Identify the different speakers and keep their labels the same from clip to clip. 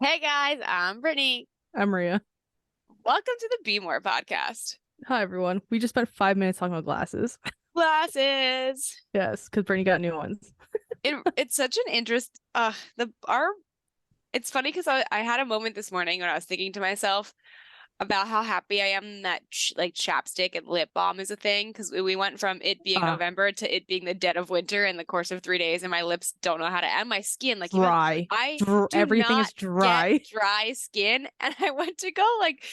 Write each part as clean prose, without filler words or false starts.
Speaker 1: Hey guys, I'm Brittany.
Speaker 2: I'm Maria.
Speaker 1: Welcome to the Be More podcast.
Speaker 2: Hi, everyone. We just spent 5 minutes talking about glasses.
Speaker 1: Glasses.
Speaker 2: Yes, because Brittany got new ones.
Speaker 1: It's such an interest. The our It's funny because I had a moment this morning when I was thinking to myself about how happy I am that like chapstick and lip balm is a thing because we went from it being
Speaker 2: Uh,
Speaker 1: November to it being the dead of winter in the course of 3 days, and my lips don't know how to, and my skin, like even
Speaker 2: dry.
Speaker 1: I do
Speaker 2: Everything
Speaker 1: not
Speaker 2: is
Speaker 1: get
Speaker 2: dry.
Speaker 1: dry skin, and I went to go like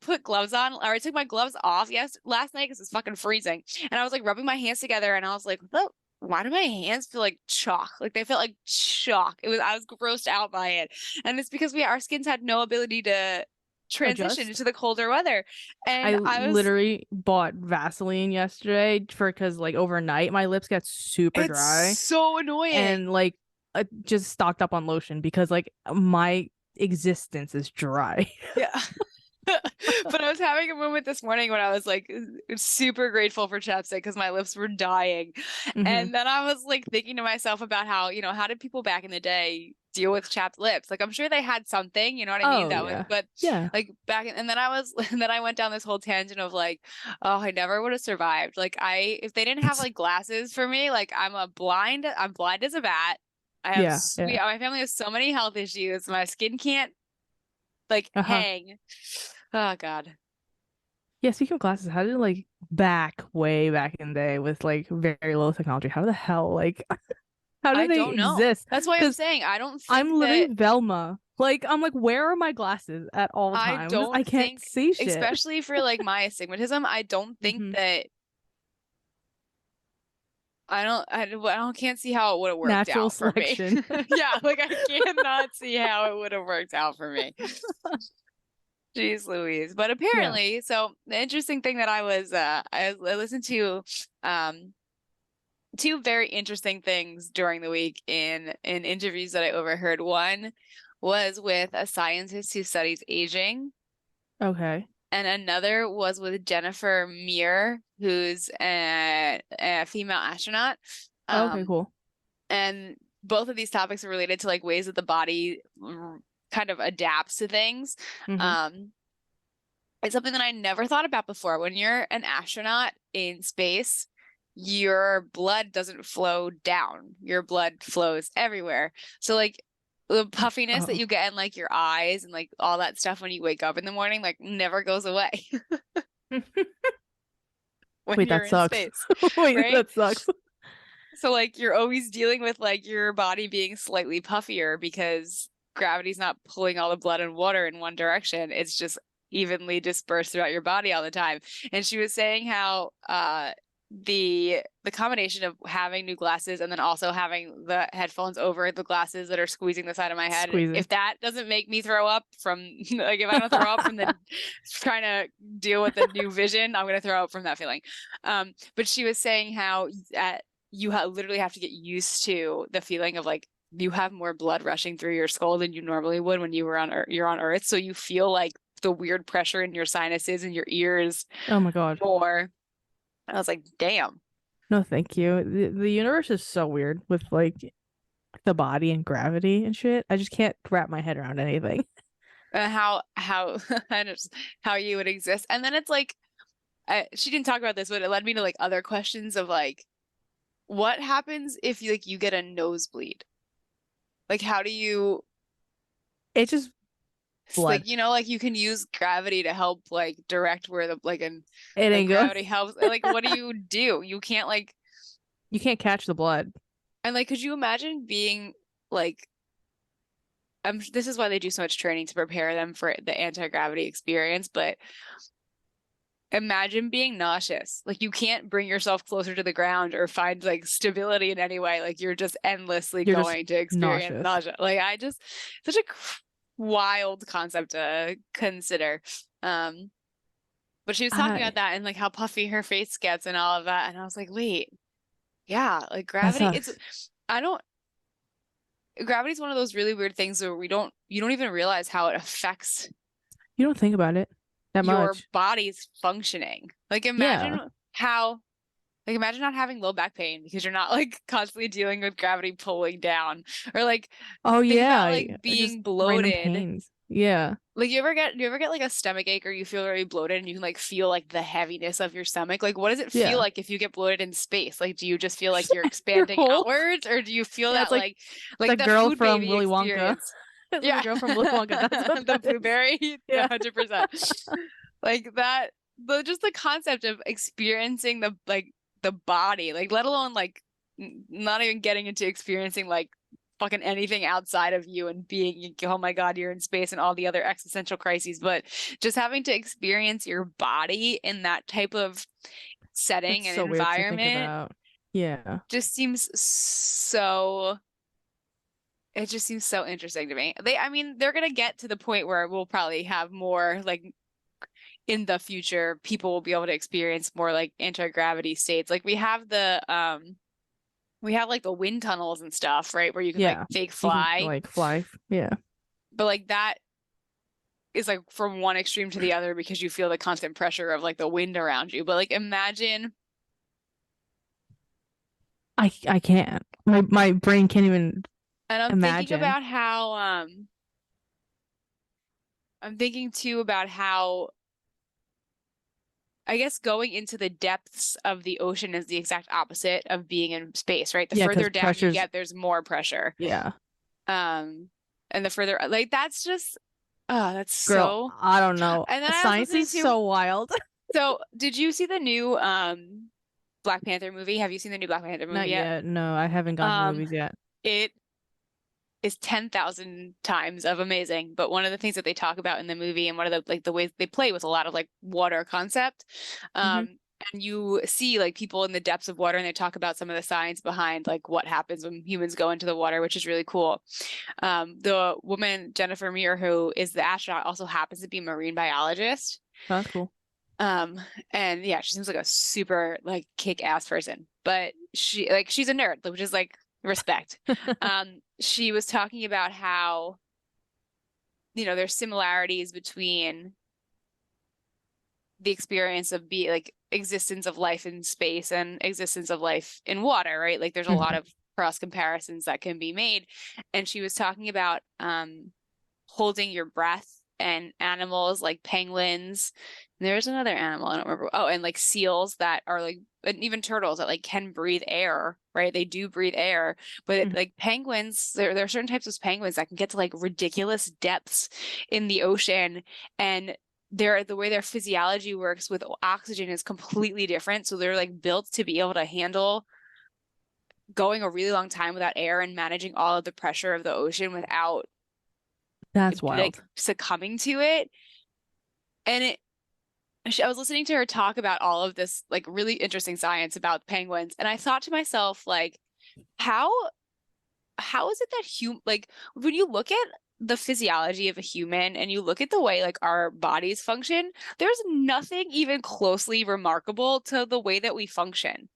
Speaker 1: put gloves on, or I took my gloves off last night because it's fucking freezing, and I was like rubbing my hands together, and I was like, what? Why do my hands feel like chalk? Like they felt like chalk. I was grossed out by it. And it's because our skins had no ability to transition
Speaker 2: Adjust.
Speaker 1: into the colder weather.
Speaker 2: I
Speaker 1: And I was,
Speaker 2: literally bought Vaseline yesterday because like overnight my lips get super
Speaker 1: it's
Speaker 2: dry
Speaker 1: so annoying.
Speaker 2: and like I just stocked up on lotion because like my existence is dry.
Speaker 1: Yeah. But I was having a moment this morning when I was like super grateful for chapstick because my lips were dying.
Speaker 2: hmm
Speaker 1: And then I was like thinking to myself about how, how did people back in the day deal with chapped lips? Like I'm sure they had something, you know what I mean?
Speaker 2: Oh
Speaker 1: That was,
Speaker 2: yeah.
Speaker 1: but
Speaker 2: Yeah.
Speaker 1: like and then I was, and then I went down this whole tangent of like, oh, I never would have survived. Like if they didn't have like glasses for me, like I'm blind as a bat.
Speaker 2: Yeah. Yeah.
Speaker 1: My family has so many health issues. My skin can't like
Speaker 2: Uh-huh.
Speaker 1: hang. Oh God.
Speaker 2: Yeah, speaking of glasses, how did like way back in the day with like very low technology, how the hell like how
Speaker 1: I
Speaker 2: did they
Speaker 1: don't know.
Speaker 2: exist?
Speaker 1: That's why I'm
Speaker 2: Because
Speaker 1: saying I don't think
Speaker 2: I'm literally
Speaker 1: that
Speaker 2: Velma. Like I'm like, where are my glasses at all
Speaker 1: I
Speaker 2: times? I
Speaker 1: don't
Speaker 2: can't
Speaker 1: think,
Speaker 2: see shit.
Speaker 1: especially for like my astigmatism, I don't think
Speaker 2: hmm
Speaker 1: that I don't can't see how it would have worked
Speaker 2: Natural
Speaker 1: out for me.
Speaker 2: selection.
Speaker 1: Yeah, like I cannot see how it would have worked out for me. Jeez Louise. But
Speaker 2: Yeah.
Speaker 1: apparently, so the interesting thing that I listened to um two very interesting things during the week in interviews that I overheard. One was with a scientist who studies aging,
Speaker 2: Okay.
Speaker 1: and another was with Jennifer Muir, who's a female astronaut.
Speaker 2: Okay,
Speaker 1: Um,
Speaker 2: cool.
Speaker 1: and both of these topics are related to like ways that the body kind of adapts to things.
Speaker 2: hmm
Speaker 1: Um, it's something that I never thought about before. When you're an astronaut in space, your blood doesn't flow down. Your blood flows everywhere. So like the puffiness that
Speaker 2: Oh.
Speaker 1: you get in like your eyes and like all that stuff when you wake up in the morning like never goes away when
Speaker 2: Wait,
Speaker 1: you're
Speaker 2: that
Speaker 1: in
Speaker 2: sucks.
Speaker 1: space,
Speaker 2: Wait,
Speaker 1: right?
Speaker 2: that sucks.
Speaker 1: So like you're always dealing with like your body being slightly puffier because gravity's not pulling all the blood and water in one direction. It's just evenly dispersed throughout your body all the time. And she was saying how the combination of having new glasses and then also having the headphones over the glasses that are squeezing the side of my head,
Speaker 2: Squeezing.
Speaker 1: if that doesn't make me throw up from like if I don't throw up from the trying to deal with the new vision, I'm gonna throw up from that feeling. But she was saying how at literally have to get used to the feeling of like you have more blood rushing through your skull than you normally would when you were on Earth, you're on Earth, so you feel like the weird pressure in your sinuses and your ears
Speaker 2: Oh my God.
Speaker 1: more. I was like, damn.
Speaker 2: No, thank you. The universe is so weird with like the body and gravity and shit. I just can't wrap my head around anything.
Speaker 1: How I just how you would exist. And then it's like she didn't talk about this, but it led me to like other questions of like what happens if you get a nosebleed? Like how do you
Speaker 2: It's just blood.
Speaker 1: like like you can use gravity to help like direct where the
Speaker 2: It
Speaker 1: like
Speaker 2: ain't good.
Speaker 1: gravity helps. Like what do you do? You can't like
Speaker 2: You can't catch the blood.
Speaker 1: and like could you imagine being like this is why they do so much training to prepare them for the anti-gravity experience, but imagine being nauseous. Like you can't bring yourself closer to the ground or find like stability in any way. Like you're just endlessly
Speaker 2: You're just
Speaker 1: going to experience
Speaker 2: nauseous.
Speaker 1: nausea. Like I just such a wild concept to consider. Um, but she was talking about
Speaker 2: I
Speaker 1: that and like how puffy her face gets and all of that. And I was like, wait, yeah, like
Speaker 2: that
Speaker 1: gravity,
Speaker 2: sucks.
Speaker 1: I don't, gravity's one of those really weird things where you don't even realize how it affects
Speaker 2: You don't think about it that
Speaker 1: your
Speaker 2: much.
Speaker 1: body's functioning. Like
Speaker 2: Yeah.
Speaker 1: imagine how Like imagine not having low back pain because you're not like constantly dealing with gravity pulling down. Or like
Speaker 2: Oh
Speaker 1: think about
Speaker 2: yeah,
Speaker 1: like
Speaker 2: just
Speaker 1: being
Speaker 2: random
Speaker 1: bloated.
Speaker 2: pains. Yeah.
Speaker 1: Like you ever get like a stomach ache or you feel very bloated and you can like feel like the heaviness of your stomach? Like what does it feel
Speaker 2: Yeah.
Speaker 1: like if you get bloated in space? Like do you just feel like you're
Speaker 2: Your
Speaker 1: expanding
Speaker 2: whole
Speaker 1: outwards or do you feel
Speaker 2: Yeah, it's
Speaker 1: that
Speaker 2: the
Speaker 1: like the
Speaker 2: girl
Speaker 1: food
Speaker 2: from
Speaker 1: baby
Speaker 2: Willy Wonka.
Speaker 1: experience?
Speaker 2: It's like the
Speaker 1: Yeah.
Speaker 2: girl from Willy Wonka. That's what
Speaker 1: The
Speaker 2: that is.
Speaker 1: blueberry,
Speaker 2: Yeah.
Speaker 1: 100%. Like that, just the concept of experiencing the body, like let alone like not even getting into experiencing like fucking anything outside of you and being, oh my God, you're in space and all the other existential crises, but just having to experience your body in that type of
Speaker 2: That's
Speaker 1: setting and
Speaker 2: so weird to think
Speaker 1: environment
Speaker 2: about. Yeah.
Speaker 1: just seems so it just seems so interesting to me. I mean, they're gonna get to the point where we'll probably have more like in the future, people will be able to experience more like anti-gravity states. Like we have like the wind tunnels and stuff, right? Where you can like
Speaker 2: Yeah.
Speaker 1: fake
Speaker 2: You can
Speaker 1: fly.
Speaker 2: like fly. Yeah.
Speaker 1: But like that is like from one extreme to the other because you feel the constant pressure of like the wind around you. But like imagine
Speaker 2: I can't. My brain can't even
Speaker 1: and
Speaker 2: imagine.
Speaker 1: I'm thinking too about how I guess going into the depths of the ocean is the exact opposite of being in space, right? The
Speaker 2: Yeah, because
Speaker 1: further down you
Speaker 2: pressure's
Speaker 1: get, there's more pressure.
Speaker 2: yeah.
Speaker 1: Um, and the further like that's just oh, that's
Speaker 2: Girl,
Speaker 1: so.
Speaker 2: I don't know.
Speaker 1: And then I was
Speaker 2: Science
Speaker 1: listening
Speaker 2: is
Speaker 1: to
Speaker 2: so wild.
Speaker 1: so did you see the new Black Panther movie? Have you seen the new Black Panther movie
Speaker 2: Not
Speaker 1: yet?
Speaker 2: yet. No, I haven't gone to the
Speaker 1: Um,
Speaker 2: movies yet.
Speaker 1: it is 10,000 times of amazing, but one of the things that they talk about in the movie and one of the like the ways they play with a lot of like water concept,
Speaker 2: Hmm.
Speaker 1: and you see like people in the depths of water and they talk about some of the science behind like what happens when humans go into the water, which is really cool. The woman, Jennifer Muir, who is the astronaut, also happens to be a marine biologist.
Speaker 2: That's cool.
Speaker 1: Um, and yeah, she seems like a super like kick-ass person, but she's a nerd, which is like respect. She was talking about how, there's similarities between the experience of like existence of life in space and existence of life in water, right? Like there's a lot
Speaker 2: Mhm.
Speaker 1: of cross comparisons that can be made. And she was talking about holding your breath and animals like penguins. And there's another animal, I don't remember. Oh, and like seals that are like, and even turtles that like can breathe air, right? They do breathe air, but
Speaker 2: Mhm.
Speaker 1: like penguins, there are certain types of penguins that can get to like ridiculous depths in the ocean, and the way their physiology works with oxygen is completely different. So they're like built to be able to handle going a really long time without air and managing all of the pressure of the ocean without
Speaker 2: That's
Speaker 1: like
Speaker 2: wild.
Speaker 1: succumbing to it. And I was listening to her talk about all of this like really interesting science about penguins, and I thought to myself like, how is it that like when you look at the physiology of a human and you look at the way like our bodies function, there's nothing even closely remarkable to the way that we function.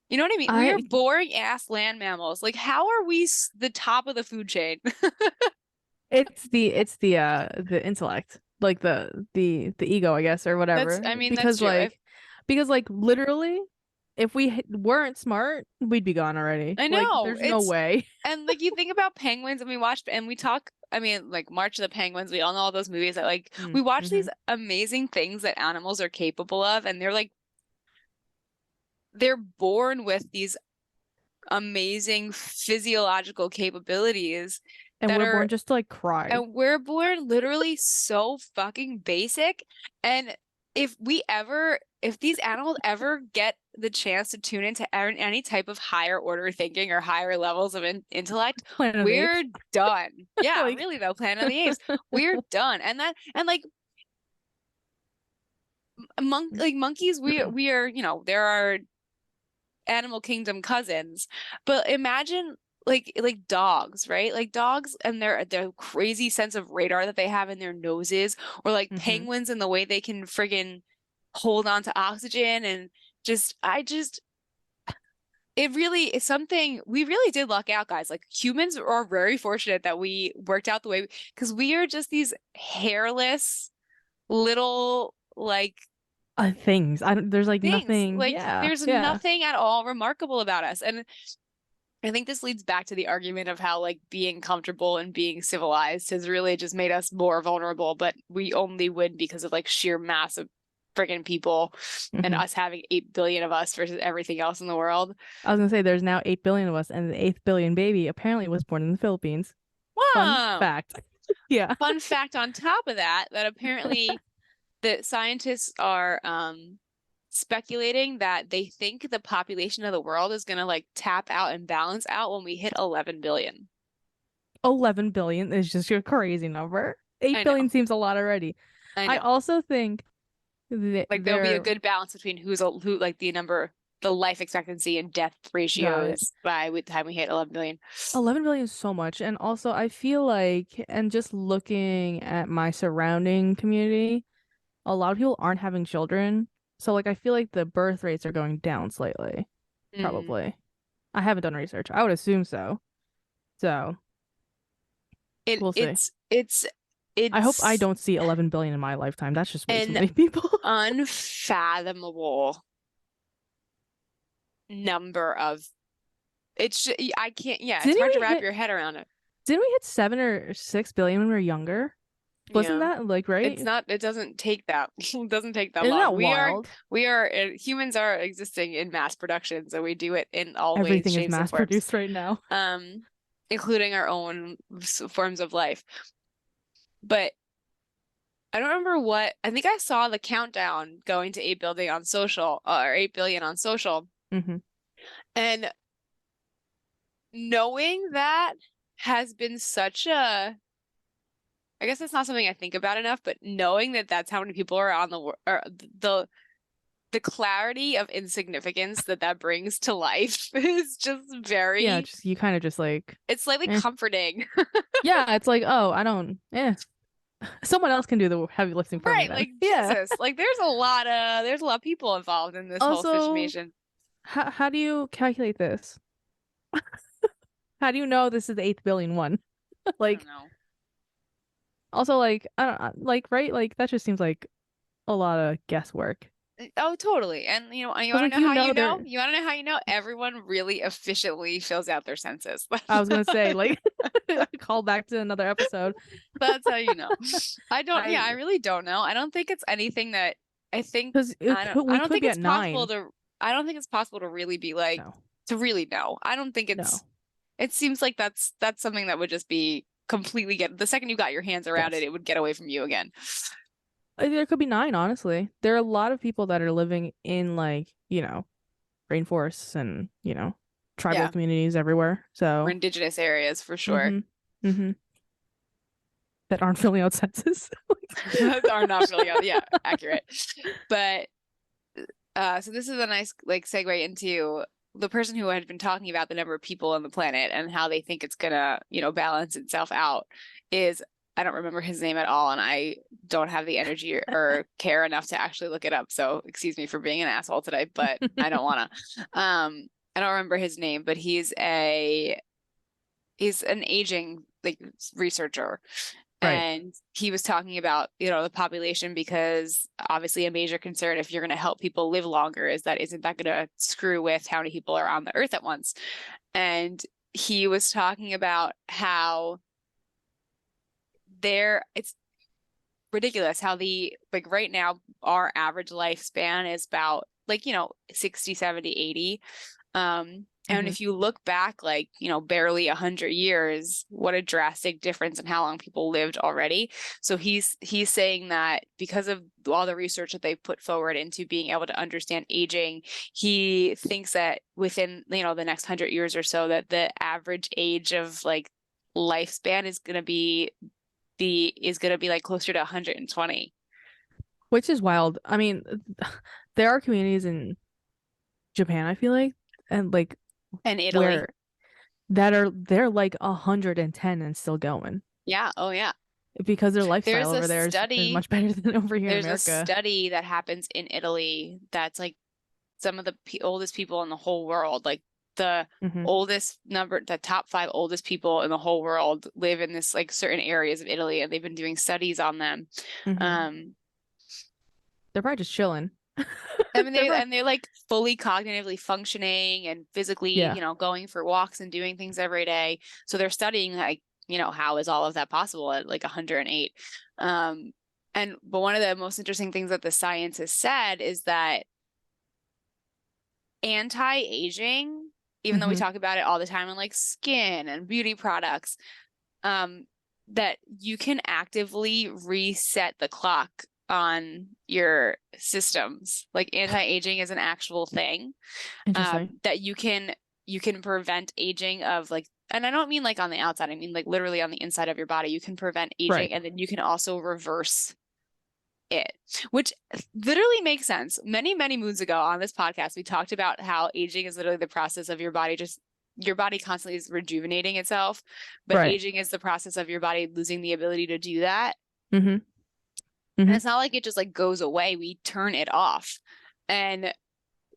Speaker 1: You know what I mean? We are
Speaker 2: I
Speaker 1: boring ass land mammals. Like, how are we the top of the food chain?
Speaker 2: it's the intellect, like the ego, I guess, or
Speaker 1: That's,
Speaker 2: whatever.
Speaker 1: I mean, that's
Speaker 2: Because
Speaker 1: true.
Speaker 2: like literally, if we weren't smart, we'd be gone already.
Speaker 1: I
Speaker 2: Like
Speaker 1: know
Speaker 2: there's no
Speaker 1: it's,
Speaker 2: way.
Speaker 1: and like you think about penguins and we watch and we talk, I mean, like March of the Penguins, we all know all those movies that like we watch
Speaker 2: Mm-hmm.
Speaker 1: these amazing things that animals are capable of, and they're born with these amazing physiological capabilities
Speaker 2: And
Speaker 1: that
Speaker 2: we're born
Speaker 1: are,
Speaker 2: just to like cry.
Speaker 1: and we're born literally so fucking basic. And if these animals ever get the chance to tune into any type of higher order thinking or higher levels of intellect,
Speaker 2: Planet of the
Speaker 1: we're
Speaker 2: Apes.
Speaker 1: done. Yeah,
Speaker 2: Like
Speaker 1: really though, Planet of the Apes, we're done. And like monkeys, we are, there are animal kingdom cousins. But imagine like dogs, right? Like dogs and their crazy sense of radar that they have in their noses, or like
Speaker 2: hmm
Speaker 1: penguins and the way they can friggin' hold on to oxygen and just it really is something we really did luck out, guys. Like humans are very fortunate that we worked out the way because we are just these hairless little like
Speaker 2: things. I don't. There's like
Speaker 1: things.
Speaker 2: nothing.
Speaker 1: Like
Speaker 2: Yeah,
Speaker 1: there's
Speaker 2: yeah.
Speaker 1: nothing at all remarkable about us. And I think this leads back to the argument of how like being comfortable and being civilized has really just made us more vulnerable, but we only win because of like sheer mass of friggin' people and
Speaker 2: Hmm.
Speaker 1: us having 8 billion of us versus everything else in the world.
Speaker 2: I was gonna say there's now 8 billion of us, and the eighth billion baby apparently was born in the Philippines. Fun
Speaker 1: Wow.
Speaker 2: fact. Yeah.
Speaker 1: Fun fact on top of that, that apparently the scientists are speculating that they think the population of the world is gonna like tap out and balance out when we hit 11 billion.
Speaker 2: 11 billion is just a crazy number. 8
Speaker 1: I know.
Speaker 2: billion seems a lot already.
Speaker 1: I
Speaker 2: I
Speaker 1: know.
Speaker 2: also think that
Speaker 1: Like there'll be a good balance between who like the number, the life expectancy and death
Speaker 2: got it.
Speaker 1: ratios by the time we hit 11 billion.
Speaker 2: 11 billion is so much. And also, I feel like, and just looking at my surrounding community, a lot of people aren't having children. So, like, I feel like the birth rates are going down slightly,
Speaker 1: Mm.
Speaker 2: probably. I haven't done research. I would assume so. So,
Speaker 1: It
Speaker 2: we'll see. I hope I
Speaker 1: it's
Speaker 2: don't see 11 billion in my lifetime. That's just way too
Speaker 1: an
Speaker 2: many people.
Speaker 1: unfathomable number of I can't, yeah, it's
Speaker 2: Didn't
Speaker 1: hard to
Speaker 2: we
Speaker 1: wrap
Speaker 2: hit
Speaker 1: your head around it.
Speaker 2: didn't we hit 7 or 6 billion when we were younger? Wasn't
Speaker 1: Yeah.
Speaker 2: that like
Speaker 1: It's
Speaker 2: right?
Speaker 1: not, it doesn't take that, it doesn't take that
Speaker 2: Isn't
Speaker 1: long.
Speaker 2: that wild?
Speaker 1: Humans are existing in mass production, so we do it in all ways,
Speaker 2: Everything is
Speaker 1: shapes, and
Speaker 2: mass
Speaker 1: forms,
Speaker 2: produced right now.
Speaker 1: um, including our own forms of life. But I don't remember I think I saw the countdown going to 8 billion on social, or 8 billion on social.
Speaker 2: Hmm.
Speaker 1: And knowing that has been I guess it's not something I think about enough, but knowing that that's how many people are on or the clarity of insignificance that that brings to life is just
Speaker 2: Yeah,
Speaker 1: very,
Speaker 2: just you kind of just like,
Speaker 1: it's slightly
Speaker 2: eh.
Speaker 1: comforting.
Speaker 2: Yeah, it's like, oh, I don't, someone else can do the heavy lifting for me
Speaker 1: Right,
Speaker 2: then.
Speaker 1: like
Speaker 2: Yeah.
Speaker 1: Jesus, like there's a lot of people involved in this whole
Speaker 2: Also,
Speaker 1: situation.
Speaker 2: how do you calculate this? How do you know this is the 8 billion one?
Speaker 1: I don't
Speaker 2: Like,
Speaker 1: know.
Speaker 2: also like, I don't like, right? Like that just seems like a lot of guesswork.
Speaker 1: Oh, totally. And you
Speaker 2: Because
Speaker 1: want to
Speaker 2: like
Speaker 1: know how you know?
Speaker 2: they're.
Speaker 1: You want to know how you know? Everyone really efficiently fills out their senses.
Speaker 2: I was gonna say like, call back to another episode.
Speaker 1: That's how you know. Yeah, I
Speaker 2: I
Speaker 1: really don't know. I don't think it's anything that I think
Speaker 2: because
Speaker 1: I
Speaker 2: we
Speaker 1: don't
Speaker 2: could
Speaker 1: think
Speaker 2: be
Speaker 1: it's
Speaker 2: at
Speaker 1: possible
Speaker 2: 9.
Speaker 1: to I don't think it's possible to really be like
Speaker 2: No,
Speaker 1: to really know. I don't think
Speaker 2: no.
Speaker 1: it seems like that's something that would just be completely get the second you got your hands around it,
Speaker 2: Yes.
Speaker 1: it would get away from you again.
Speaker 2: There could be 9, honestly. There are a lot of people that are living in like, rainforests and, tribal
Speaker 1: Yeah,
Speaker 2: communities everywhere.
Speaker 1: or
Speaker 2: So,
Speaker 1: indigenous areas for sure.
Speaker 2: mm-hmm. Mm-hmm. That aren't filling out census.
Speaker 1: Are not really yeah, accurate. But so this is a nice like segue into the person who had been talking about the number of people on the planet and how they think it's gonna, balance itself out is I don't remember his name at all, and I don't have the energy or care enough to actually look it up. So excuse me for being an asshole today, but I don't wanna. I don't remember his name, but he's an aging like researcher,
Speaker 2: Right.
Speaker 1: and he was talking about, the population because obviously a major concern if you're going to help people live longer is that isn't that going to screw with how many people are on the earth at once. And he was talking about how it's ridiculous how like right now our average lifespan is about like, 60, 70, 80. And
Speaker 2: Mm-hmm.
Speaker 1: if you look back, like, barely 100 years, what a drastic difference in how long people lived already. So he's saying that because of all the research that they put forward into being able to understand aging, he thinks that within, the next 100 years or so, that the average age of like lifespan is going to be like closer to 120.
Speaker 2: Which is wild. I mean, there are communities in Japan, I feel like, and like
Speaker 1: And Italy.
Speaker 2: where they're like 110 and still going
Speaker 1: Yeah. Oh, yeah.
Speaker 2: because their lifestyle
Speaker 1: There's a
Speaker 2: over there is
Speaker 1: study
Speaker 2: much better than over here in
Speaker 1: There's a
Speaker 2: America.
Speaker 1: study that happens in Italy that's like some of the oldest people in the whole world, like the
Speaker 2: Hmm.
Speaker 1: the top 5 oldest people in the whole world live in this like certain areas of Italy, and they've been doing studies on them.
Speaker 2: Hmm.
Speaker 1: Um,
Speaker 2: They're probably just chilling.
Speaker 1: I mean,
Speaker 2: They're
Speaker 1: they're like fully cognitively functioning and physically,
Speaker 2: yeah.
Speaker 1: going for walks and doing things every day. So they're studying like, how is all of that possible at like 108? But one of the most interesting things that the science has said is that anti-aging, even though we
Speaker 2: Hmm.
Speaker 1: talk about it all the time in like skin and beauty products, um, that you can actively reset the clock on your systems. Like anti-aging is an actual thing,
Speaker 2: Interesting.
Speaker 1: that you can prevent aging of like, and I don't mean like on the outside, I mean like literally on the inside of your body. You can prevent
Speaker 2: Right.
Speaker 1: aging, and then you can also reverse it, which literally makes sense. Many, many moons ago on this podcast, we talked about how aging is literally the process of your body just your body constantly is rejuvenating itself, but
Speaker 2: Right.
Speaker 1: aging is the process of your body losing the ability to do that.
Speaker 2: Hmm.
Speaker 1: And
Speaker 2: Hmm.
Speaker 1: it's not like it just like goes away. We turn it off. And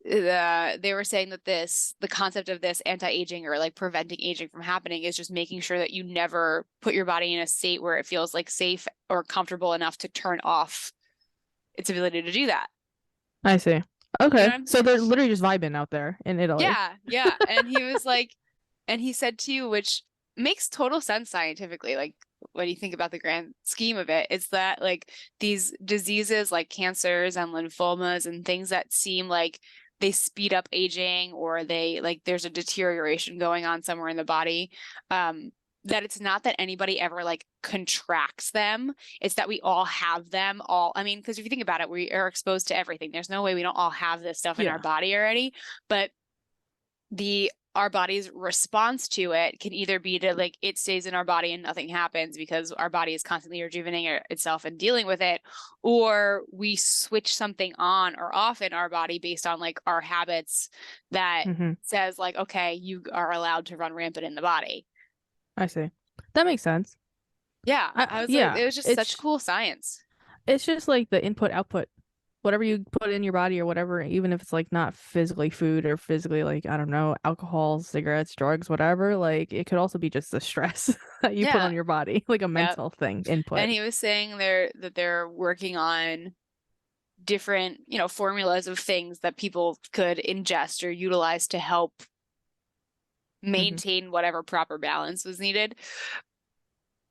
Speaker 1: they were saying that the concept of this anti-aging or like preventing aging from happening is just making sure that you never put your body in a state where it feels like safe or comfortable enough to turn off its ability to do that.
Speaker 2: I see.
Speaker 1: You know
Speaker 2: Okay.
Speaker 1: what I'm
Speaker 2: So
Speaker 1: saying?
Speaker 2: they're literally just vibing out there in Italy.
Speaker 1: Yeah, yeah. And he was like, and he said too, which makes total sense scientifically, like when you think about the grand scheme of it, it's that like these diseases like cancers and lymphomas and things that seem like they speed up aging or they like there's a deterioration going on somewhere in the body. That it's not that anybody ever like contracts them. It's that we all have them all. I mean, because if you think about it, we are exposed to everything. There's no way we don't all have this stuff in our
Speaker 2: Yeah.
Speaker 1: body already. But our body's response to it can either be to like it stays in our body and nothing happens because our body is constantly rejuvenating itself and dealing with it, or we switch something on or off in our body based on like our habits that
Speaker 2: Hmm.
Speaker 1: says like, okay, you are allowed to run rampant in the body.
Speaker 2: I see. That makes sense.
Speaker 1: Yeah, I was like,
Speaker 2: Yeah.
Speaker 1: it was just such cool science.
Speaker 2: It's just like the input output. Whatever you put in your body or whatever, even if it's like not physically food or physically like, I don't know, alcohol, cigarettes, drugs, whatever, like it could also be just the stress that you put on
Speaker 1: Yeah,
Speaker 2: your body, like a
Speaker 1: yeah.
Speaker 2: mental thing, input.
Speaker 1: And he was saying they're working on different, formulas of things that people could ingest or utilize to help
Speaker 2: Hmm.
Speaker 1: maintain whatever proper balance was needed.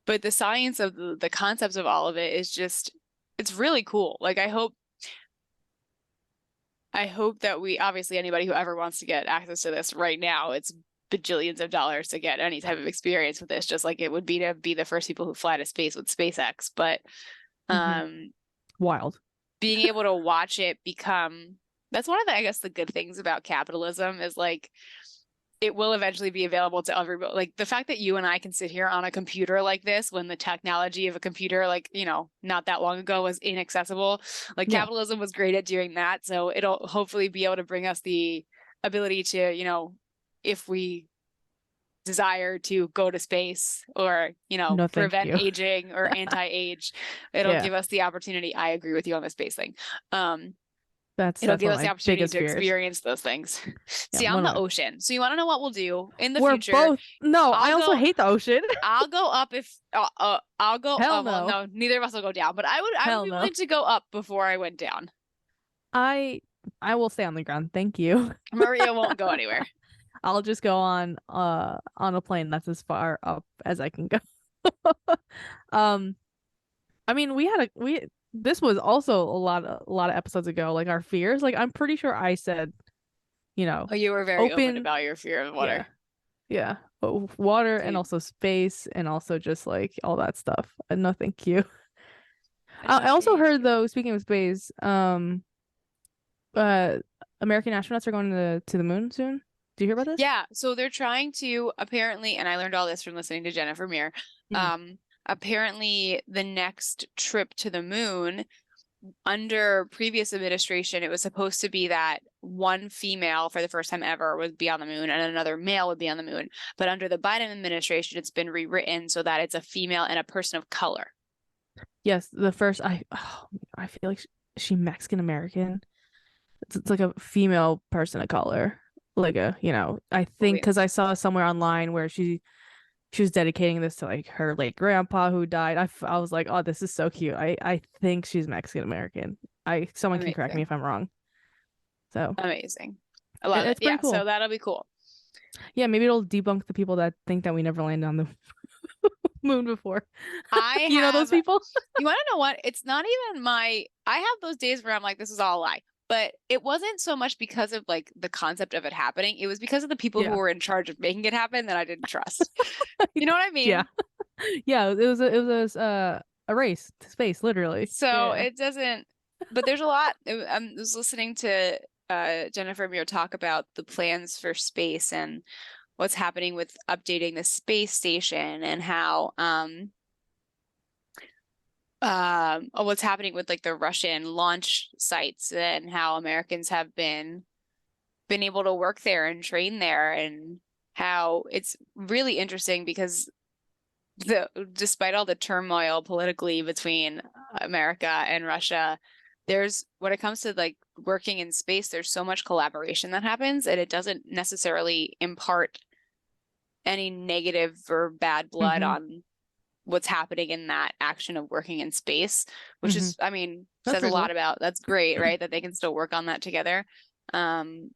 Speaker 1: But the science of the concepts of all of it is just, it's really cool. Like I hope that we obviously anybody who ever wants to get access to this right now, it's bajillions of dollars to get any type of experience with this, just like it would be to be the first people who fly to space with SpaceX. But
Speaker 2: Hmm.
Speaker 1: um
Speaker 2: Wild.
Speaker 1: being able to watch it become that's one of the I guess the good things about capitalism is like it will eventually be available to everybody. Like the fact that you and I can sit here on a computer like this when the technology of a computer, like, not that long ago was inaccessible. Like
Speaker 2: Yeah.
Speaker 1: capitalism was great at doing that. So it'll hopefully be able to bring us the ability to, if we desire to go to space or,
Speaker 2: No, thank
Speaker 1: prevent
Speaker 2: you.
Speaker 1: aging or anti-age, it'll
Speaker 2: Yeah.
Speaker 1: give us the opportunity. I agree with you on the space thing. Um, It'll
Speaker 2: That's
Speaker 1: give
Speaker 2: one of
Speaker 1: us the
Speaker 2: my
Speaker 1: opportunity
Speaker 2: biggest
Speaker 1: to
Speaker 2: fears.
Speaker 1: experience those things.
Speaker 2: Yeah,
Speaker 1: See, I'm
Speaker 2: one of
Speaker 1: the
Speaker 2: my
Speaker 1: ocean. So you want to know what we'll do in the
Speaker 2: we're
Speaker 1: future?
Speaker 2: both no, I
Speaker 1: I'll
Speaker 2: also
Speaker 1: go
Speaker 2: hate the ocean.
Speaker 1: I'll go up if I'll go
Speaker 2: Hell
Speaker 1: well
Speaker 2: no.
Speaker 1: no, neither of us will go down, but I would
Speaker 2: Hell
Speaker 1: be
Speaker 2: no.
Speaker 1: willing to go up before I went down.
Speaker 2: I I will stay on the ground. Thank you.
Speaker 1: Maria won't go anywhere.
Speaker 2: I'll just go on a plane that's as far up as I can go. Um, I mean, we this was also a lot of episodes ago, like our fears. Like I'm pretty sure I said, you know,
Speaker 1: Oh, you were very open
Speaker 2: open,
Speaker 1: about your fear of
Speaker 2: yeah,
Speaker 1: water.
Speaker 2: yeah, water and
Speaker 1: See,
Speaker 2: also space and also just like all that stuff. No, thank you.
Speaker 1: I
Speaker 2: I
Speaker 1: don't
Speaker 2: also
Speaker 1: hate
Speaker 2: heard
Speaker 1: you.
Speaker 2: though, speaking of space, uh, American astronauts are going to the moon soon. Do you hear about this?
Speaker 1: Yeah, so they're trying to apparently, and I learned all this from listening to Jennifer Meir.
Speaker 2: Mm.
Speaker 1: Apparently the next trip to the moon under previous administration, it was supposed to be that one female for the first time ever would be on the moon and another male would be on the moon. But under the Biden administration, it's been rewritten so that it's a female and a person of color.
Speaker 2: Yes, the first I feel like she Mexican American. It's like a female person of color. Like I think
Speaker 1: Wait,
Speaker 2: because I saw somewhere online where she was dedicating this to like her late grandpa who died. I was like, oh, this is so cute. I think she's Mexican American. Someone can correct me
Speaker 1: amazing.
Speaker 2: if I'm wrong. So
Speaker 1: Amazing. I love it.
Speaker 2: it's pretty
Speaker 1: Yeah,
Speaker 2: cool.
Speaker 1: so that'll be cool.
Speaker 2: Yeah, maybe it'll debunk the people that think that we never landed on the moon before.
Speaker 1: I
Speaker 2: You know those
Speaker 1: have,
Speaker 2: people?
Speaker 1: you want to know what? It's not even I have those days where I'm like, this is all a lie. But it wasn't so much because of like the concept of it happening. It was because of the people who
Speaker 2: Yeah.
Speaker 1: were in charge of making it happen that I didn't trust. You know what I
Speaker 2: Yeah.
Speaker 1: mean?
Speaker 2: Yeah, a race to space, literally.
Speaker 1: So
Speaker 2: Yeah.
Speaker 1: it doesn't, but there's a lot. I was listening to Jennifer Muir talk about the plans for space and what's happening with updating the space station and how what's happening with like the Russian launch sites and how Americans have been able to work there and train there and how it's really interesting because despite all the turmoil politically between America and Russia, there's when it comes to like working in space, there's so much collaboration that happens, and it doesn't necessarily impart any negative or bad blood
Speaker 2: Mm-hmm.
Speaker 1: on what's happening in that action of working in space, which
Speaker 2: Mm-hmm.
Speaker 1: is, I mean,
Speaker 2: That's
Speaker 1: says a lot
Speaker 2: reasonable.
Speaker 1: about that's great, right? That they can still work on that together. Um,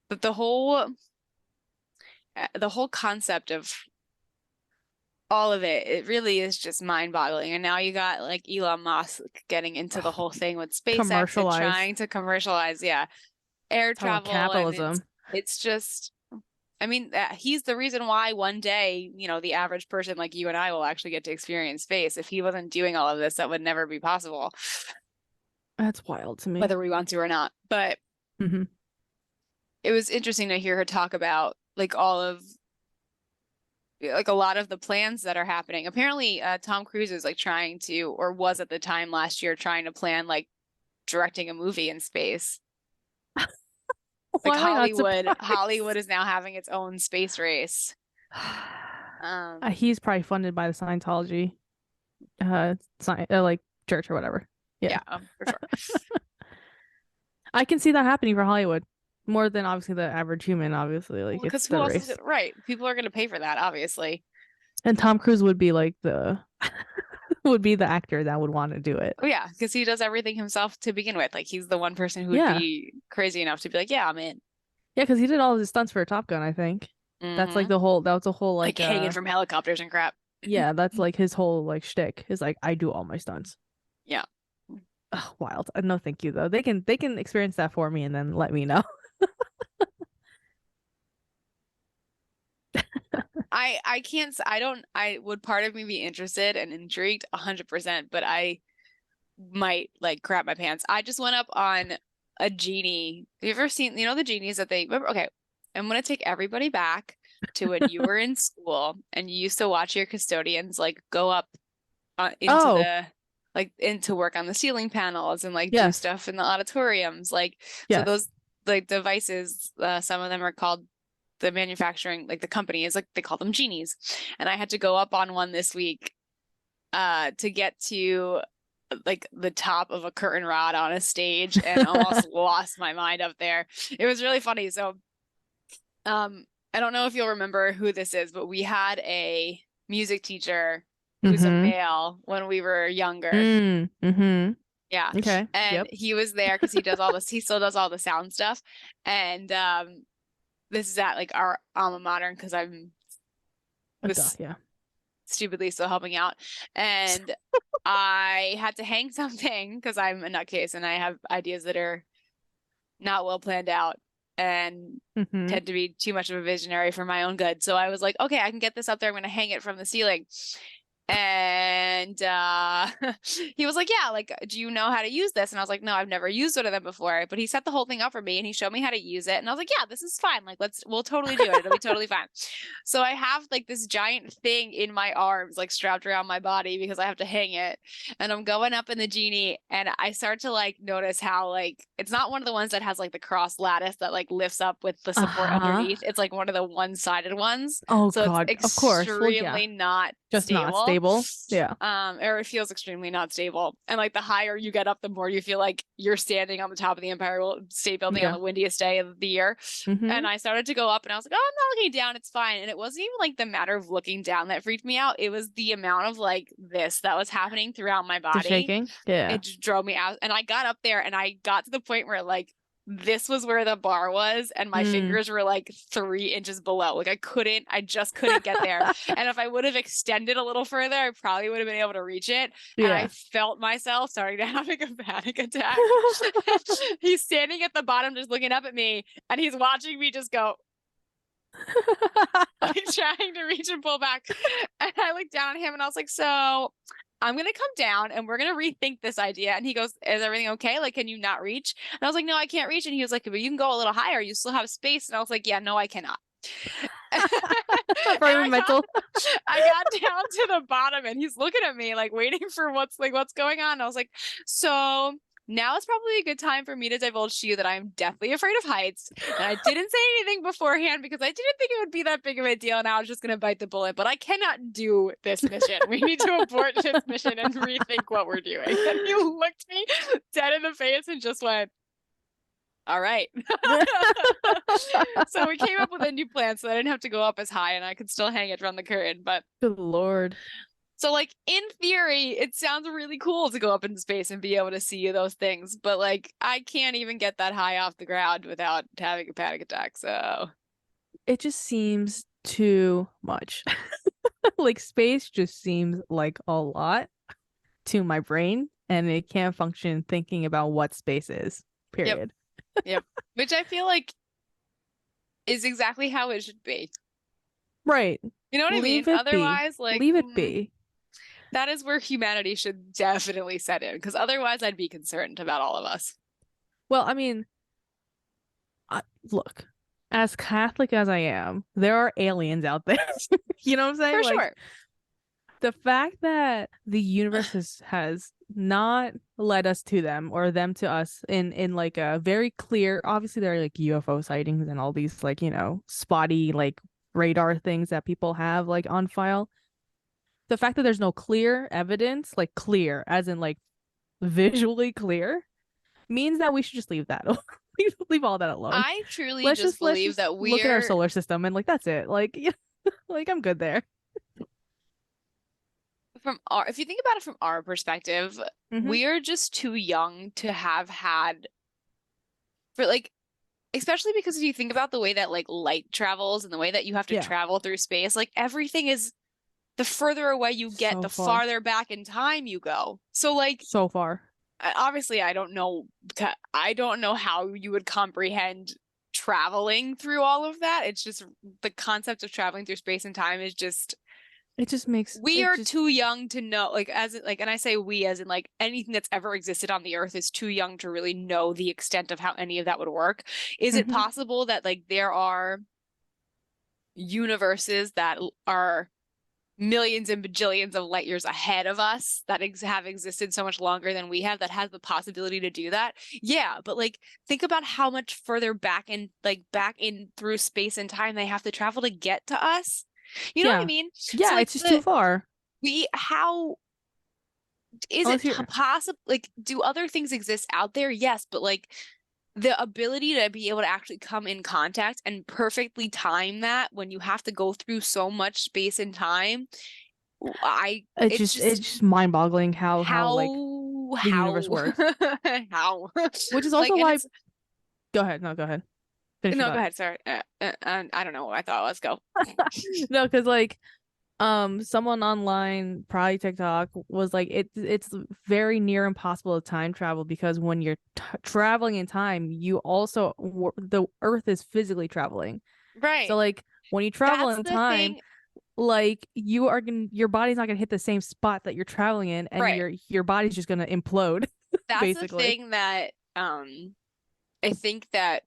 Speaker 1: but the whole concept of all of it, it really is just mind-boggling. And now you got like Elon Musk getting into the whole thing with SpaceX and
Speaker 2: Commercialize.
Speaker 1: trying to commercialize, yeah, air
Speaker 2: Talk about
Speaker 1: travel, and
Speaker 2: capitalism.
Speaker 1: it's just, I mean, he's the reason why one day, the average person like you and I will actually get to experience space. If he wasn't doing all of this, that would never be possible,
Speaker 2: That's wild to me.
Speaker 1: whether we want to or not. But
Speaker 2: Mm-hmm.
Speaker 1: it was interesting to hear her talk about like all of like a lot of the plans that are happening. Apparently, Tom Cruise is like trying to, or was at the time last year, trying to plan like directing a movie in space. Like
Speaker 2: Why am I not
Speaker 1: Hollywood
Speaker 2: surprised?
Speaker 1: is now having its own space race.
Speaker 2: He's probably funded by the Scientology, like church or whatever. Yeah,
Speaker 1: Yeah, for sure.
Speaker 2: I can see that happening for Hollywood more than obviously the average human. Obviously,
Speaker 1: Well,
Speaker 2: like it's
Speaker 1: because who
Speaker 2: the
Speaker 1: else is
Speaker 2: race,
Speaker 1: it? Right. People are going to pay for that, obviously.
Speaker 2: and Tom Cruise would be like the would be the actor that would want to do it.
Speaker 1: Oh, yeah, because he does everything himself to begin with. Like he's the one person who would
Speaker 2: Yeah,
Speaker 1: be crazy enough to be like, yeah, I'm in.
Speaker 2: yeah, because he did all of his stunts for Top Gun. I think that's like
Speaker 1: Hmm.
Speaker 2: the whole. That was a whole
Speaker 1: Like
Speaker 2: like
Speaker 1: hanging from helicopters and crap.
Speaker 2: yeah, that's like his whole like shtick is like I do all my stunts.
Speaker 1: Yeah.
Speaker 2: Ugh, wild. No, thank you though. They can experience that for me and then let me know.
Speaker 1: I can't I don't I would part of me be interested and intrigued 100%, but I might like crap my pants. I just went up on a genie. Have you ever seen, the genies that they remember? Okay, I'm gonna take everybody back to when you were in school and you used to watch your custodians like go up into
Speaker 2: Oh,
Speaker 1: the like into work on the ceiling panels and like do
Speaker 2: yes,
Speaker 1: stuff in the auditoriums. Like so
Speaker 2: yes.
Speaker 1: those like devices, some of them are called the manufacturing, like the company is like they call them genies. And I had to go up on one this week to get to like the top of a curtain rod on a stage and almost lost my mind up there. It was really funny. So I don't know if you'll remember who this is, but we had a music teacher who's a
Speaker 2: Mm-hmm.
Speaker 1: male when we were younger.
Speaker 2: Mm-hmm.
Speaker 1: Yeah.
Speaker 2: Okay.
Speaker 1: And
Speaker 2: Yep.
Speaker 1: he was there because he still does all the sound stuff. And this is at like our alma mater because I'm
Speaker 2: Duh,
Speaker 1: this
Speaker 2: yeah.
Speaker 1: stupidly still helping out. And I had to hang something because I'm a nutcase and I have ideas that are not well planned out and
Speaker 2: Mm-hmm.
Speaker 1: tend to be too much of a visionary for my own good. So I was like, okay, I can get this up there. I'm going to hang it from the ceiling. And he was like, yeah, like, do you know how to use this? And I was like, no, I've never used one of them before. But he set the whole thing up for me and he showed me how to use it. And I was like, yeah, this is fine. Like, we'll totally do it. It'll be totally fine. So I have like this giant thing in my arms, like strapped around my body because I have to hang it. And I'm going up in the genie and I start to like notice how like it's not one of the ones that has like the cross lattice that like lifts up with the support
Speaker 2: Uh-huh.
Speaker 1: underneath. It's like one of the one-sided ones.
Speaker 2: Oh
Speaker 1: So it's
Speaker 2: God. Of course. Well, yeah.
Speaker 1: extremely not
Speaker 2: Just not
Speaker 1: stable.
Speaker 2: stable. Yeah.
Speaker 1: Or it feels extremely not stable. And like the higher you get up, the more you feel like you're standing on the top of the Empire State Building on
Speaker 2: Yeah.
Speaker 1: the windiest day of the year.
Speaker 2: Mm-hmm.
Speaker 1: And I started to go up and I was like, oh, I'm not looking down, it's fine. And it wasn't even like the matter of looking down that freaked me out. It was the amount of like this that was happening throughout my
Speaker 2: The
Speaker 1: body.
Speaker 2: shaking. Yeah.
Speaker 1: It just drove me out. And I got up there and I got to the point where like this was where the bar was, and my fingers were like 3 inches below. Like I just couldn't get there. And if I would have extended a little further, I probably would have been able to reach it. And I felt myself starting to having a panic attack. He's standing at the bottom, just looking up at me, and he's watching me just go, like trying to reach and pull back. And I looked down at him and I was like, so I'm going to come down and we're going to rethink this idea. And he goes, is everything okay? Like, can you not reach? And I was like, no, I can't reach. And he was like, but you can go a little higher. You still have space. And I was like, yeah, no, I cannot. I got down to the bottom and he's looking at me like waiting for what's going on. And I was like, so now is probably a good time for me to divulge to you that I'm deathly afraid of heights. And I didn't say anything beforehand because I didn't think it would be that big of a deal. And I was just going to bite the bullet. But I cannot do this mission. We need to abort this mission and rethink what we're doing. And he looked me dead in the face and just went, all right. So we came up with a new plan so I didn't have to go up as high and I could still hang it from the curtain. But
Speaker 2: good Lord.
Speaker 1: So, like, in theory, it sounds really cool to go up into space and be able to see those things. But, like, I can't even get that high off the ground without having a panic attack. So
Speaker 2: it just seems too much. Like, space just seems like a lot to my brain. And it can't function thinking about what space is, period.
Speaker 1: Yep. Which I feel like is exactly how it should be.
Speaker 2: Right.
Speaker 1: You know what I mean? Otherwise, like,
Speaker 2: leave it be.
Speaker 1: That is where humanity should definitely set in, because otherwise I'd be concerned about all of us.
Speaker 2: Well, I mean, look, as Catholic as I am, there are aliens out there. You know what I'm saying?
Speaker 1: For sure.
Speaker 2: The fact that the universe has not led us to them or them to us in like a very clear, obviously there are like UFO sightings and all these like, you know, spotty like radar things that people have like on file. The fact that there's no clear evidence, like clear as in like visually clear, means that we should just leave that. Leave all that alone.
Speaker 1: I truly just believe that we
Speaker 2: look at our solar system and like that's it. Like, yeah, like I'm good there.
Speaker 1: If you think about it from our perspective, we are just too young to have had for like, especially because if you think about the way that like light travels and the way that you have to travel through space, like everything is the further away you get, the farther back in time you go. So like
Speaker 2: so far.
Speaker 1: Obviously, I don't know how you would comprehend traveling through all of that. It's just the concept of traveling through space and time is just
Speaker 2: it just makes
Speaker 1: we are too young to know, like as in, like, and I say we as in like anything that's ever existed on the earth is too young to really know the extent of how any of that would work. Is it possible that like there are universes that are millions and bajillions of light years ahead of us that have existed so much longer than we have that has the possibility to do that? Yeah, but like think about how much further back in through space and time they have to travel to get to us. You know what I mean?
Speaker 2: Yeah, so, like, it's just too far.
Speaker 1: How is it possible? Like, do other things exist out there? Yes, but like the ability to be able to actually come in contact and perfectly time that when you have to go through so much space and time,
Speaker 2: it's just mind-boggling how like the universe works.
Speaker 1: How?
Speaker 2: Which is also like, why. Go ahead. No, go ahead.
Speaker 1: No, go ahead. Sorry. I don't know what I thought. Let's go.
Speaker 2: No, because like, someone online, probably TikTok, was like, it's very near impossible to time travel because when you're traveling in time, you also the Earth is physically traveling.
Speaker 1: Right.
Speaker 2: So like when you travel in time, like your body's not gonna hit the same spot that you're traveling in, and your body's just gonna implode.
Speaker 1: That's
Speaker 2: basically.
Speaker 1: The thing that I think that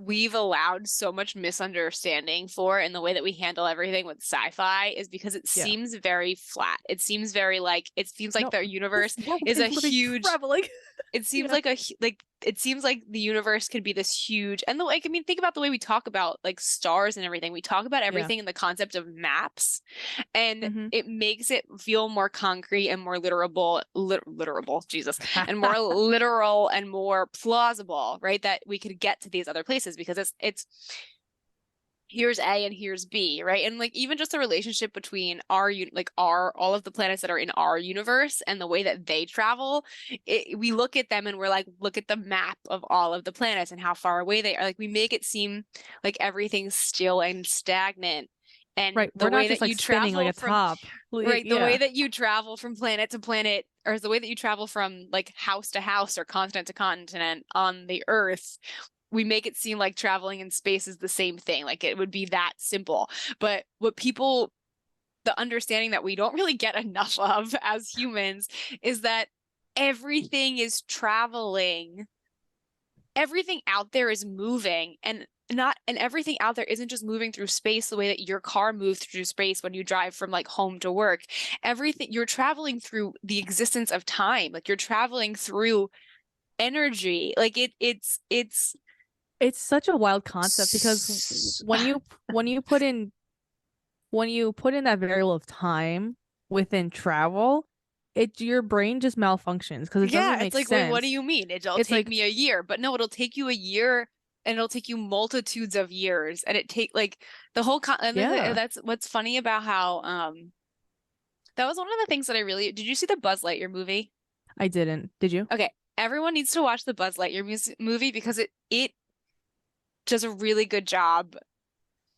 Speaker 1: we've allowed so much misunderstanding for in the way that we handle everything with sci-fi is because it seems very flat. It seems very like the universe is a huge traveling. It seems it seems like the universe could be this huge, and I mean, think about the way we talk about like stars and everything. We talk about everything in the concept of maps, and it makes it feel more concrete and more literal, Jesus, and more literal and more plausible, right? That we could get to these other places because it's here's A and here's B, right? And like even just the relationship between our all of the planets that are in our universe and the way that they travel, we look at them and we're like, look at the map of all of the planets and how far away they are. Like we make it seem like everything's still and stagnant. And
Speaker 2: Right.
Speaker 1: the
Speaker 2: We're not
Speaker 1: way
Speaker 2: just
Speaker 1: that
Speaker 2: like
Speaker 1: you
Speaker 2: spinning like
Speaker 1: travel
Speaker 2: a
Speaker 1: from
Speaker 2: top.
Speaker 1: right, the way
Speaker 2: Yeah.
Speaker 1: that you travel from planet to planet, or the way that you travel from like house to house or continent to continent on the Earth, we make it seem like traveling in space is the same thing. Like it would be that simple. But the understanding that we don't really get enough of as humans is that everything is traveling. Everything out there is moving and everything out there isn't just moving through space the way that your car moves through space when you drive from like home to work. Everything you're traveling through the existence of time. Like you're traveling through energy. Like
Speaker 2: It's such a wild concept because when you when you put in when you put in that variable of time within travel, your brain just malfunctions because it doesn't
Speaker 1: yeah, it's
Speaker 2: make
Speaker 1: like, wait, what do
Speaker 2: sense.
Speaker 1: you mean? It'll
Speaker 2: It's
Speaker 1: take
Speaker 2: like,
Speaker 1: me a year. But no, it'll take you a year and it'll take you multitudes of years. And it take like the whole con and
Speaker 2: yeah,
Speaker 1: that's what's funny about how that was one of the things that I really did you see the Buzz Lightyear movie?
Speaker 2: I didn't. Did you?
Speaker 1: Okay, everyone needs to watch the Buzz Lightyear movie because it does a really good job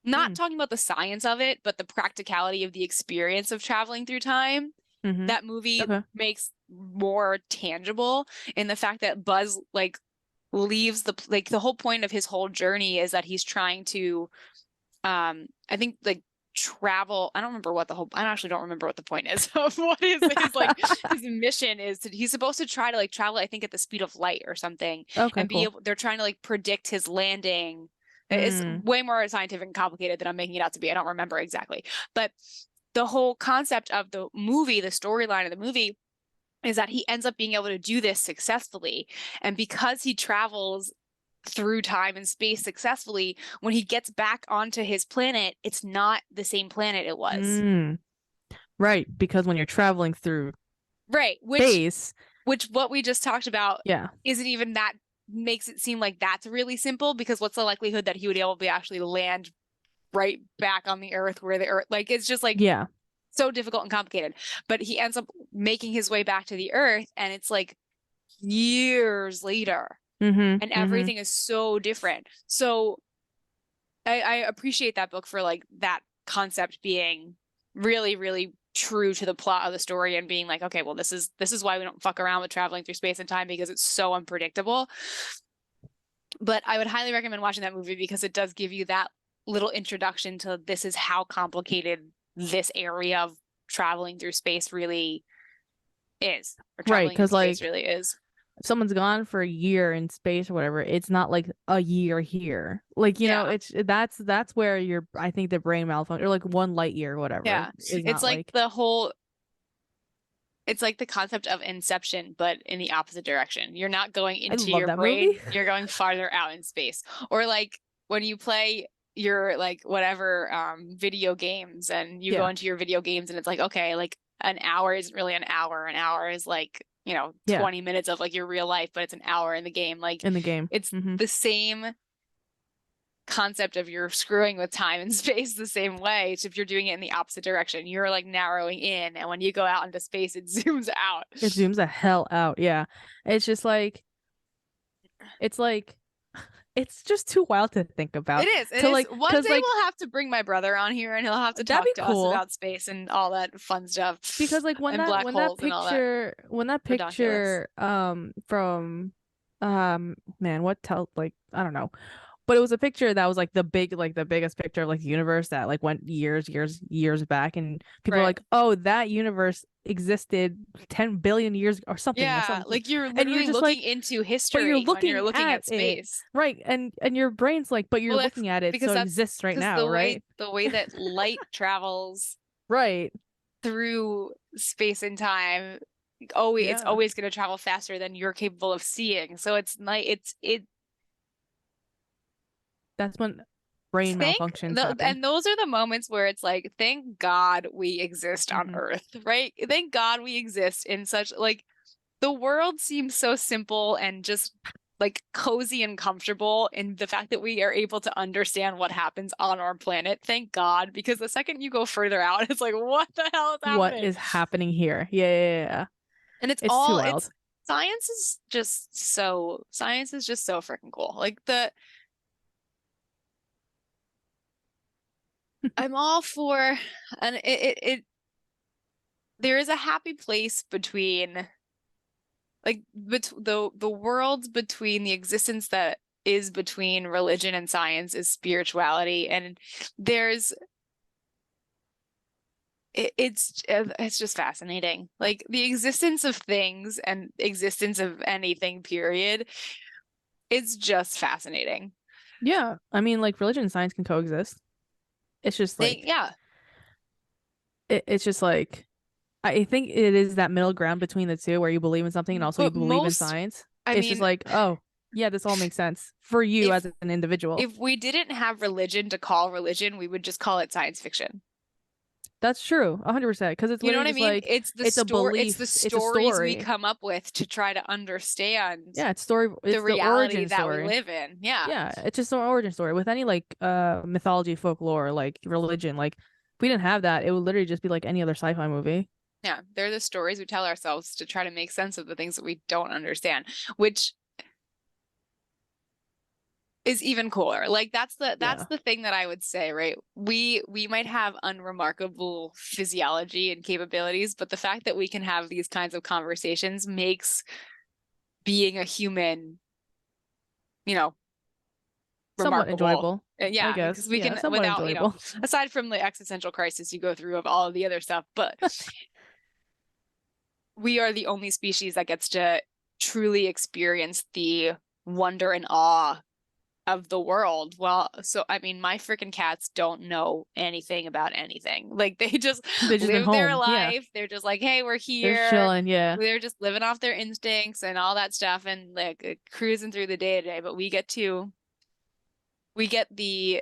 Speaker 1: not
Speaker 2: Mm,
Speaker 1: talking about the science of it, but the practicality of the experience of traveling through time.
Speaker 2: mm-hmm.
Speaker 1: That movie
Speaker 2: Okay.
Speaker 1: makes more tangible in the fact that Buzz like leaves the whole point of his whole journey is that he's trying to I think like travel. I actually don't remember what the point is of what his like his mission is he's supposed to try to like travel, I think at the speed of light or something,
Speaker 2: Okay,
Speaker 1: and be
Speaker 2: cool.
Speaker 1: able they're trying to like predict his landing. It's
Speaker 2: Mm,
Speaker 1: way more scientific and complicated than I'm making it out to be. I don't remember exactly. But the whole concept of the movie, the storyline of the movie is that he ends up being able to do this successfully. And because he travels through time and space successfully, when he gets back onto his planet, it's not the same planet it was.
Speaker 2: mm. Right, because when you're traveling through
Speaker 1: Right,
Speaker 2: space,
Speaker 1: which what we just talked about
Speaker 2: yeah,
Speaker 1: isn't even that makes it seem like that's really simple because what's the likelihood that he would be able to actually land right back on the Earth where the Earth like it's just like
Speaker 2: yeah.
Speaker 1: so difficult and complicated. But he ends up making his way back to the Earth and it's like years later
Speaker 2: Mm-hmm.
Speaker 1: and
Speaker 2: Mm-hmm.
Speaker 1: everything is so different. So I appreciate that book for like that concept being really, really true to the plot of the story and being like, okay, well, this is why we don't fuck around with traveling through space and time because it's so unpredictable. But I would highly recommend watching that movie because it does give you that little introduction to this is how complicated this area of traveling through space really is, or
Speaker 2: Right,
Speaker 1: traveling in
Speaker 2: because
Speaker 1: space
Speaker 2: like
Speaker 1: really is.
Speaker 2: if someone's gone for a year in space or whatever, it's not like a year here. Like,
Speaker 1: Yeah.
Speaker 2: it's that's where your I think the brain malfunction or like 1 light year or whatever
Speaker 1: Yeah.
Speaker 2: is
Speaker 1: It's
Speaker 2: not
Speaker 1: like
Speaker 2: like
Speaker 1: it's like the concept of Inception, but in the opposite direction. You're not going
Speaker 2: I
Speaker 1: into
Speaker 2: love
Speaker 1: your
Speaker 2: that movie.
Speaker 1: brain, you're going farther out in space. Or like when you play your like whatever video games and you go
Speaker 2: Yeah.
Speaker 1: into your video games and it's like, okay, like an hour isn't really an hour. An hour is like,
Speaker 2: Yeah,
Speaker 1: 20 minutes of like your real life, but it's an hour in the game. Like
Speaker 2: in the game.
Speaker 1: it's
Speaker 2: Hmm.
Speaker 1: the same concept of you're screwing with time and space the same way. So if you're doing it in the opposite direction, you're like narrowing in, and when you go out into space, it zooms out.
Speaker 2: It zooms the hell out. Yeah. It's just it's like it's just too wild to think
Speaker 1: It
Speaker 2: about.
Speaker 1: is. It
Speaker 2: To
Speaker 1: is.
Speaker 2: like
Speaker 1: One
Speaker 2: cuz
Speaker 1: day
Speaker 2: like
Speaker 1: we'll have to bring my brother on here and he'll have to
Speaker 2: that'd be
Speaker 1: talk to us
Speaker 2: cool
Speaker 1: about space and all that fun
Speaker 2: because
Speaker 1: stuff
Speaker 2: like
Speaker 1: and black holes and all that
Speaker 2: when that
Speaker 1: ridiculous.
Speaker 2: picture from man what tell like I don't know. But it was a picture that was like the biggest picture of like the universe that like went years back, and people were
Speaker 1: Right.
Speaker 2: like, "Oh, that universe existed 10 billion years or something or
Speaker 1: Yeah,
Speaker 2: something."
Speaker 1: like you're
Speaker 2: And you're
Speaker 1: literally
Speaker 2: just
Speaker 1: looking
Speaker 2: like,
Speaker 1: into
Speaker 2: "But you're
Speaker 1: history when you're
Speaker 2: looking
Speaker 1: looking
Speaker 2: at
Speaker 1: at
Speaker 2: it."
Speaker 1: space.
Speaker 2: Right? And your brain's like, "But you're
Speaker 1: Well, that's
Speaker 2: looking at it,
Speaker 1: because
Speaker 2: so it
Speaker 1: that's
Speaker 2: exists right
Speaker 1: because
Speaker 2: now, right?"
Speaker 1: the way that light travels
Speaker 2: Right.
Speaker 1: through space and time, it's
Speaker 2: Yeah.
Speaker 1: always going to travel faster than you're capable of seeing. So it's like it
Speaker 2: That's when brain malfunctions happen.
Speaker 1: and those are the moments where it's like, thank God we exist on
Speaker 2: Hmm.
Speaker 1: Earth, right? Thank God we exist in such like the world seems so simple and just like cozy and comfortable in the fact that we are able to understand what happens on our planet. Thank God, because the second you go further out, it's like, what the hell is
Speaker 2: What
Speaker 1: happening?
Speaker 2: is happening here? Yeah.
Speaker 1: And
Speaker 2: It's too wild.
Speaker 1: science is just so freaking cool. Like I'm all for, and there is a happy place between like the worlds between the existence that is between religion and science is spirituality, and there's it's just fascinating. Like the existence of things and existence of anything, period. It's just fascinating.
Speaker 2: Yeah. I mean, like religion and science can coexist. It's just like
Speaker 1: Yeah.
Speaker 2: it's just like I think it is that middle ground between the two where you believe in something and also you
Speaker 1: But
Speaker 2: believe in science.
Speaker 1: I
Speaker 2: It's just
Speaker 1: mean,
Speaker 2: like, oh, yeah, this all makes sense for you
Speaker 1: if
Speaker 2: as an individual.
Speaker 1: if we didn't have religion to call religion, we would just call it science fiction.
Speaker 2: That's true, 100%. Because it's
Speaker 1: You know
Speaker 2: literally
Speaker 1: what I
Speaker 2: just
Speaker 1: mean?
Speaker 2: like
Speaker 1: It's
Speaker 2: a
Speaker 1: the
Speaker 2: belief, it's a
Speaker 1: stories we
Speaker 2: story.
Speaker 1: come up with to try to understand
Speaker 2: Yeah, it's
Speaker 1: the
Speaker 2: the
Speaker 1: reality
Speaker 2: origin
Speaker 1: that we
Speaker 2: story.
Speaker 1: live in. Yeah.
Speaker 2: Yeah, it's just an origin story. With any like mythology, folklore, like religion, like if we didn't have that, it would literally just be like any other sci-fi movie.
Speaker 1: Yeah. They're the stories we tell ourselves to try to make sense of the things that we don't understand, which is even cooler. Like that's
Speaker 2: Yeah.
Speaker 1: the thing that I would say, right? We might have unremarkable physiology and capabilities, but the fact that we can have these kinds of conversations makes being a human, you know,
Speaker 2: Somewhat
Speaker 1: remarkable.
Speaker 2: enjoyable, I
Speaker 1: Yeah, because
Speaker 2: guess.
Speaker 1: we
Speaker 2: Yeah,
Speaker 1: can
Speaker 2: somewhat
Speaker 1: without,
Speaker 2: enjoyable.
Speaker 1: aside from the existential crisis you go through of all of the other stuff, but we are the only species that gets to truly experience the wonder and awe of the world. Well, so I mean, my freaking cats don't know anything about anything. Like they just
Speaker 2: They've just been
Speaker 1: live their
Speaker 2: home. Yeah.
Speaker 1: life. They're just like, hey, we're
Speaker 2: They're
Speaker 1: here.
Speaker 2: chilling. Yeah.
Speaker 1: They're just living off their instincts and all that stuff and like cruising through the day to day. But we get the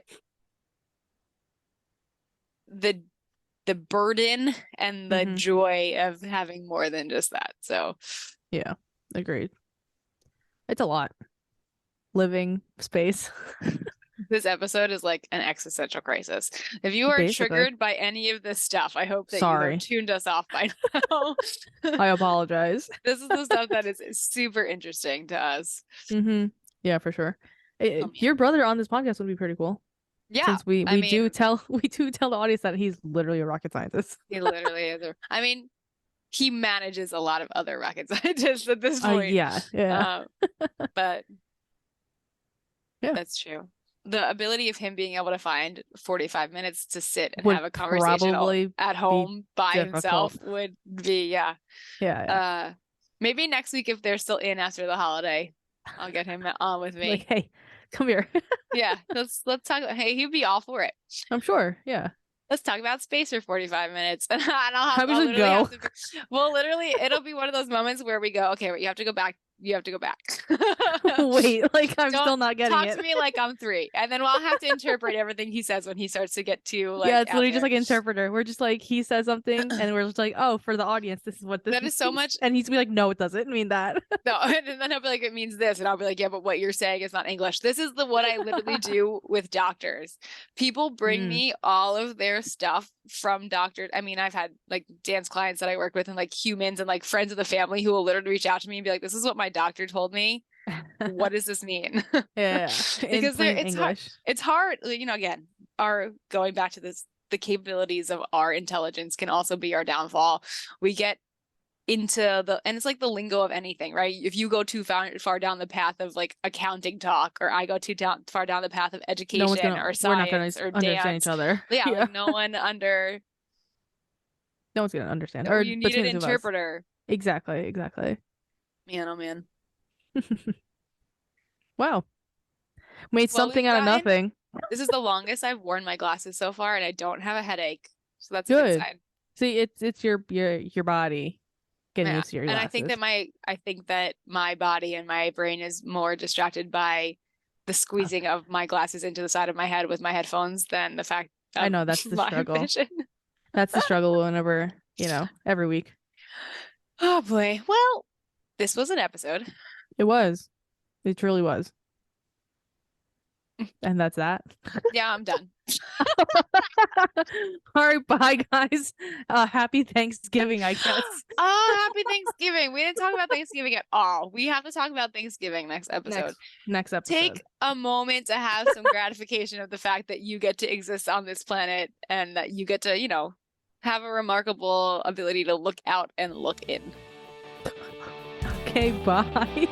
Speaker 1: the burden and the
Speaker 2: Mm-hmm.
Speaker 1: joy of having more than just that. So
Speaker 2: Yeah. Agreed. It's a lot. Living space,
Speaker 1: this episode is like an existential crisis. If you are
Speaker 2: basically.
Speaker 1: triggered by any of this stuff, I hope that you have
Speaker 2: Sorry.
Speaker 1: tuned us off by now.
Speaker 2: I apologize.
Speaker 1: This is the stuff that is super interesting to us.
Speaker 2: Mm-hmm. Yeah, for sure.
Speaker 1: Oh
Speaker 2: Your
Speaker 1: man.
Speaker 2: brother on this podcast would be pretty cool.
Speaker 1: Yeah.
Speaker 2: Since we
Speaker 1: I
Speaker 2: we do
Speaker 1: mean,
Speaker 2: tell we do tell the audience that he's literally a rocket scientist.
Speaker 1: he literally is. I mean, he manages a lot of other rocket scientists at this point.
Speaker 2: Yeah.
Speaker 1: But
Speaker 2: Yeah.
Speaker 1: that's true. The ability of him being able to find 45 minutes to sit and
Speaker 2: Would
Speaker 1: have a conversation
Speaker 2: probably
Speaker 1: at
Speaker 2: be
Speaker 1: home by
Speaker 2: difficult.
Speaker 1: himself would be, yeah.
Speaker 2: Yeah.
Speaker 1: Maybe next week if they're still in after the holiday, I'll get him on with me.
Speaker 2: Like, hey, come here.
Speaker 1: Yeah, let's talk. Hey, he'd be all for it.
Speaker 2: I'm sure. Yeah.
Speaker 1: Let's talk about space for 45 minutes, and
Speaker 2: How
Speaker 1: I'll
Speaker 2: does it
Speaker 1: literally
Speaker 2: go?
Speaker 1: have to. Well, literally, it'll be one of those moments where we go, okay, you have to go back. You have to go back.
Speaker 2: Wait, like I'm
Speaker 1: Don't
Speaker 2: still not getting
Speaker 1: talk
Speaker 2: it.
Speaker 1: to me like I'm 3, and then I'll have to interpret everything he says when he starts to get too like
Speaker 2: Yeah, it's
Speaker 1: out
Speaker 2: literally just
Speaker 1: there.
Speaker 2: like interpreter. We're just like he says something and we're just like, oh, for the audience, this is what this
Speaker 1: That is so
Speaker 2: means.
Speaker 1: much.
Speaker 2: And he's gonna be like, no, it doesn't mean that.
Speaker 1: No, and then he'll be like, it means this, and I'll be like, yeah, but what you're saying is not English. This is what I literally do with doctors. People bring me all of their stuff from doctors. I mean, I've had like dance clients that I work with, and like humans and like friends of the family who will literally reach out to me and be like, this is what my doctor told me. What does this mean?
Speaker 2: Yeah, in
Speaker 1: Because
Speaker 2: plain
Speaker 1: it's hard.
Speaker 2: English.
Speaker 1: It's hard, again, our going back to this, the capabilities of our intelligence can also be our downfall. We get into and it's like the lingo of anything, right? If you go too far down the path of like accounting talk, or I go too far down the path of education or
Speaker 2: We're not gonna
Speaker 1: science or
Speaker 2: understand
Speaker 1: dance,
Speaker 2: each other.
Speaker 1: yeah,
Speaker 2: Yeah.
Speaker 1: like no one's
Speaker 2: gonna understand. Or
Speaker 1: you need
Speaker 2: between
Speaker 1: an
Speaker 2: the two of us.
Speaker 1: interpreter.
Speaker 2: Exactly.
Speaker 1: Man, oh man.
Speaker 2: Wow. Made
Speaker 1: Well,
Speaker 2: something out of nothing.
Speaker 1: This is the longest I've worn my glasses so far, and I don't have a headache. So that's a
Speaker 2: Good.
Speaker 1: good sign.
Speaker 2: See, it's your body getting used to your glasses.
Speaker 1: And I think that my body and my brain is more distracted by the squeezing of my glasses into the side of my head with my headphones than the fact of
Speaker 2: I know that's the
Speaker 1: my
Speaker 2: struggle.
Speaker 1: vision.
Speaker 2: That's the struggle whenever, every week.
Speaker 1: Oh boy. Well, this was an episode.
Speaker 2: It was. It truly was. And that's that.
Speaker 1: Yeah, I'm done.
Speaker 2: All right, bye guys. Happy Thanksgiving, I guess.
Speaker 1: Oh, happy Thanksgiving. We didn't talk about Thanksgiving at all. We have to talk about Thanksgiving next episode.
Speaker 2: Next
Speaker 1: Take
Speaker 2: episode.
Speaker 1: a moment to have some gratification of the fact that you get to exist on this planet and that you get to, have a remarkable ability to look out and look in.
Speaker 2: Okay, bye.